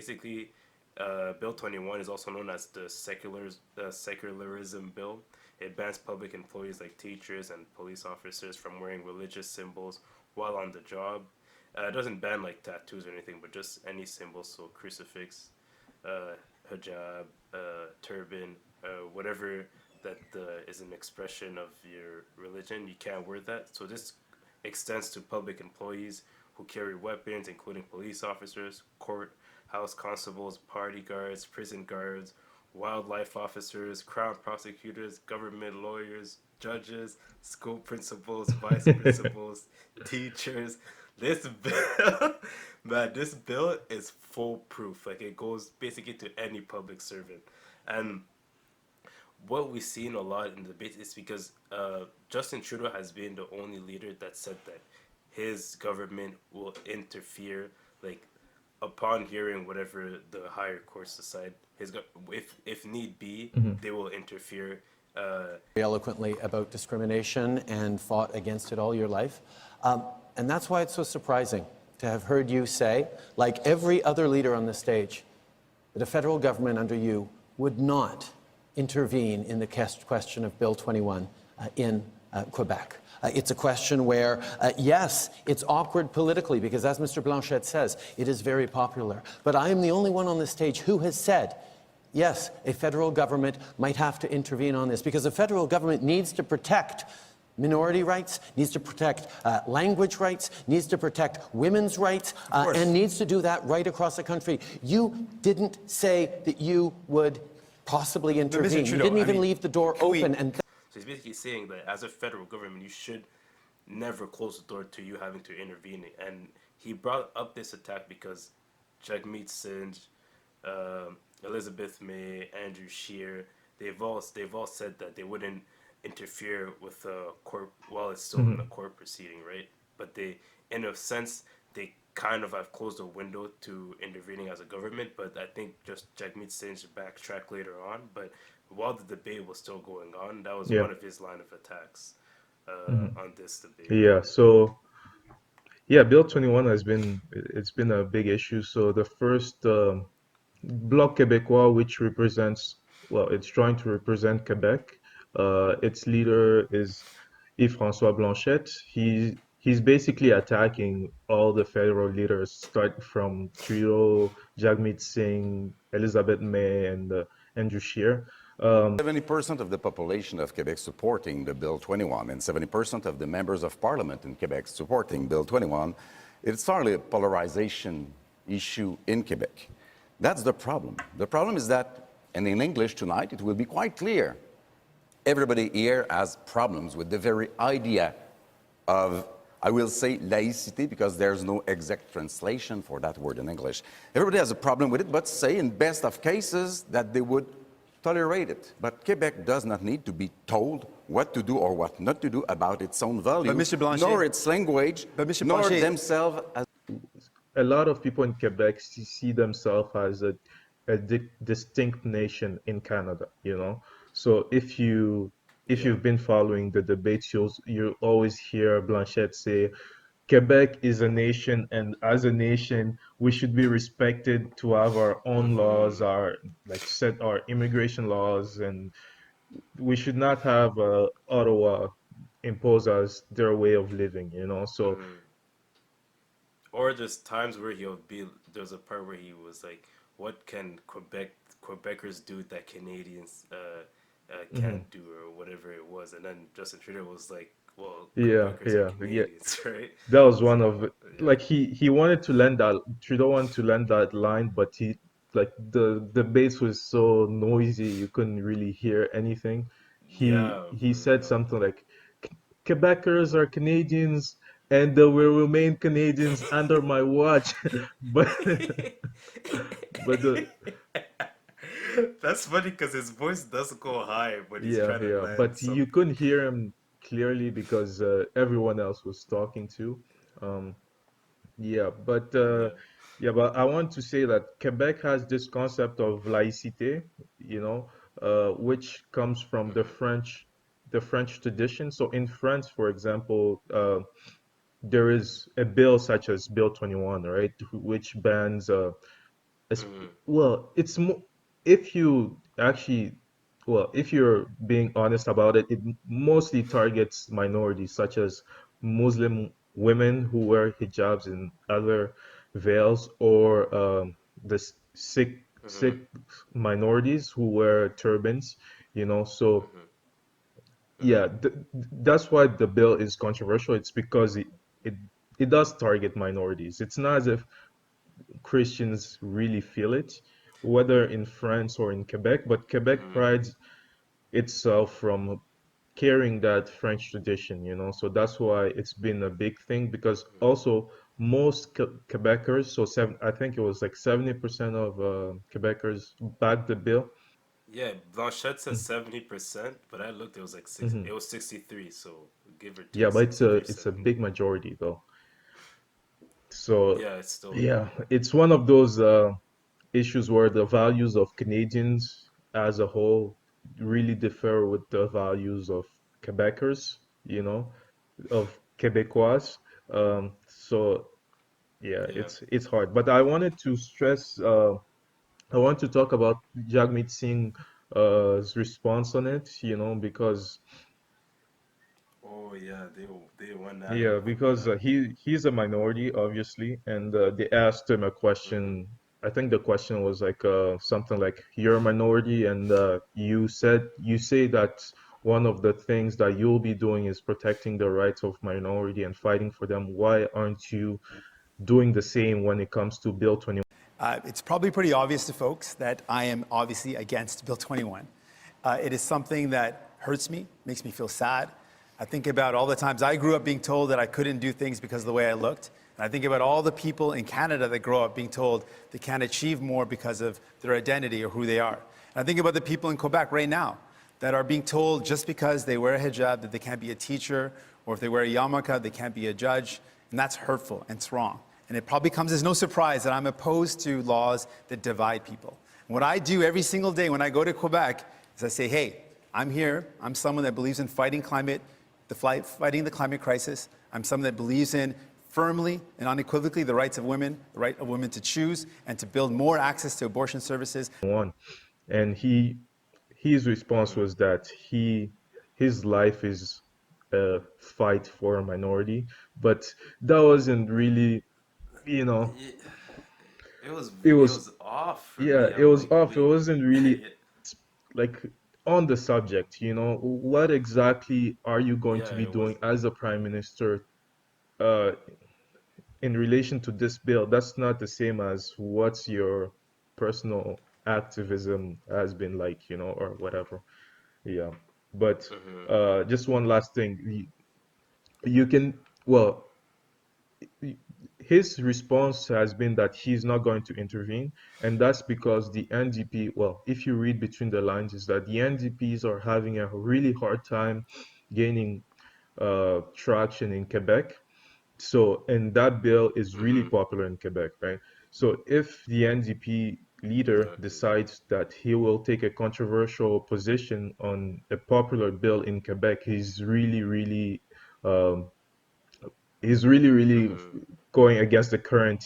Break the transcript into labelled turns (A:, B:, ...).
A: basically, Bill 21 is also known as the secularism bill. It bans public employees like teachers and police officers from wearing religious symbols while on the job. It doesn't ban like tattoos or anything, but just any symbols, so crucifix, uh, hijab, turban, whatever that is an expression of your religion, you can't wear that. So this extends to public employees who carry weapons, including police officers, courthouse constables, party guards, prison guards, wildlife officers, crown prosecutors, government lawyers, judges, school principals, vice principals, teachers. This bill, man, this bill is foolproof. Like it goes basically to any public servant, and what we've seen a lot in the debate is because Justin Trudeau has been the only leader that said that his government will interfere, like upon hearing whatever the higher courts decide. If need be, they will interfere.
B: Eloquently about discrimination and fought against it all your life. And that's why it's so surprising to have heard you say, like every other leader on the stage, that a federal government under you would not intervene in the question of Bill 21 in Quebec. It's a question where, yes, it's awkward politically because, as Mr. Blanchette says, it is very popular. But I am the only one on the stage who has said, yes, a federal government might have to intervene on this because the federal government needs to protect minority rights, needs to protect language rights, needs to protect women's rights, and needs to do that right across the country. You didn't say that you would possibly intervene. You didn't even leave the door open. And
A: so he's basically saying that as a federal government, you should never close the door to you having to intervene. And he brought up this attack because Jagmeet Singh, Elizabeth May, Andrew Scheer, they've all said that they wouldn't interfere with the court while it's still in the court proceeding, right? But they, in a sense, they kind of have closed the window to intervening as a government. But I think just Jagmeet Singh backtrack later on. But while the debate was still going on, that was one of his line of attacks on this debate.
C: Yeah, so yeah, Bill 21 it's been a big issue. So the first Bloc Québécois, which represents, well, it's trying to represent Quebec. Its leader is Yves-François Blanchette. He's basically attacking all the federal leaders, start from Trudeau, Jagmeet Singh, Elizabeth May, and Andrew Scheer.
D: 70% of the population of Quebec supporting the Bill 21 and 70% of the members of parliament in Quebec supporting Bill 21. It's hardly a polarization issue in Quebec. That's the problem. The problem is that, and in English tonight, it will be quite clear. Everybody here has problems with the very idea of, I will say laïcité because there's no exact translation for that word in English. Everybody has a problem with it, but say in best of cases that they would tolerate it. But Quebec does not need to be told what to do or what not to do about its own values, nor its language, nor themselves as...
C: A lot of people in Quebec see themselves as a distinct nation in Canada, you know. So if you've been following the debates, you always hear Blanchette say, Quebec is a nation, and as a nation, we should be respected to have our own laws, set our immigration laws, and we should not have Ottawa impose us their way of living, you know. So
A: or there's times where there's a part where he was like, what can Quebecers do that Canadians can't do, or whatever it was. And then Justin Trudeau was like, well, Quebecers are Canadians, right?
C: That was one of, like, he wanted to land that, Trudeau wanted to land that line, but the bass was so noisy, you couldn't really hear anything. He said something like, Quebecers are Canadians, and they will remain Canadians under my watch. but
A: that's funny because his voice does go high when he's trying to land.
C: But you couldn't hear him clearly because everyone else was talking too. But I want to say that Quebec has this concept of laïcité, you know, which comes from the French tradition. So in France, for example, there is a bill such as Bill 21, right, which bans es- well, it's more if you actually, well, if you're being honest about it, it mostly targets minorities such as Muslim women who wear hijabs and other veils, or the Sikh minorities who wear turbans, you know. So yeah, that's why the bill is controversial. It's because it it does target minorities. It's not as if Christians really feel it, whether in France or in Quebec, but Quebec prides itself from carrying that French tradition, you know. So that's why it's been a big thing, because also most Quebecers, so I think it was like 70% of Quebecers backed the bill.
A: Yeah, Blanchette says 70%, but I looked, it was like six.
C: Mhm.
A: It was 63, so give or
C: Yeah,
A: take
C: but
A: 63,
C: it's a
A: 70.
C: big majority though. So
A: Yeah, it's still.
C: yeah, it's one of those issues where the values of Canadians as a whole really differ with the values of Quebecers, you know, of Quebecois. So yeah,
A: Yeah.
C: it's hard. But I wanted to stress, I want to talk about Jagmeet Singh's response on it, you know, because
A: Oh yeah, they went at him
C: yeah,
A: for
C: because
A: that.
C: he's a minority, obviously, and they asked him a
A: Hmm.
C: question. I think the question was like something like, "You're a minority, and you say that one of the things that you'll be doing is protecting the rights of minority and fighting for them. Why aren't you doing the same when it comes to Bill 21?"
E: It's probably pretty obvious to folks that I am obviously against Bill 21. It is something that hurts me, makes me feel sad. I think about all the times I grew up being told that I couldn't do things because of the way I looked. And I think about all the people in Canada that grow up being told they can't achieve more because of their identity or who they are. And I think about the people in Quebec right now that are being told just because they wear a hijab that they can't be a teacher, or if they wear a yarmulke, they can't be a judge. And that's hurtful and it's wrong. And it probably comes as no surprise that I'm opposed to laws that divide people. And what I do every single day when I go to Quebec is I say, hey, I'm here. I'm someone that believes in fighting fighting the climate crisis. I'm someone that believes in firmly and unequivocally the rights of women, the right of women to choose and to build more access to abortion services.
C: And his response was that his life is a fight for a minority, but that wasn't really, you know,
A: Yeah, it was
C: it
A: it
C: was
A: was off for
C: yeah,
A: me.
C: it
A: I'm
C: was
A: like,
C: off. It
A: wait,
C: wasn't really
A: yeah,
C: like on the subject, you know. What exactly are you going
A: yeah,
C: to be
A: it
C: doing
A: was.
C: as a prime minister uh in relation to this bill? That's not the same as what's your personal activism has been like, you know, or whatever. Yeah. But
A: Hmm.
C: just one last thing. You can, well, his response has been that he's not going to intervene, and that's because the NDP, well, if you read between the lines, is that the NDPs are having a really hard time gaining traction in Quebec. So, and that bill is really
A: Hmm.
C: popular in Quebec, right? So, if the NDP leader
A: Exactly.
C: decides that he will take a controversial position on a popular bill in Quebec, um, he's really, really
A: Hmm.
C: going against the current.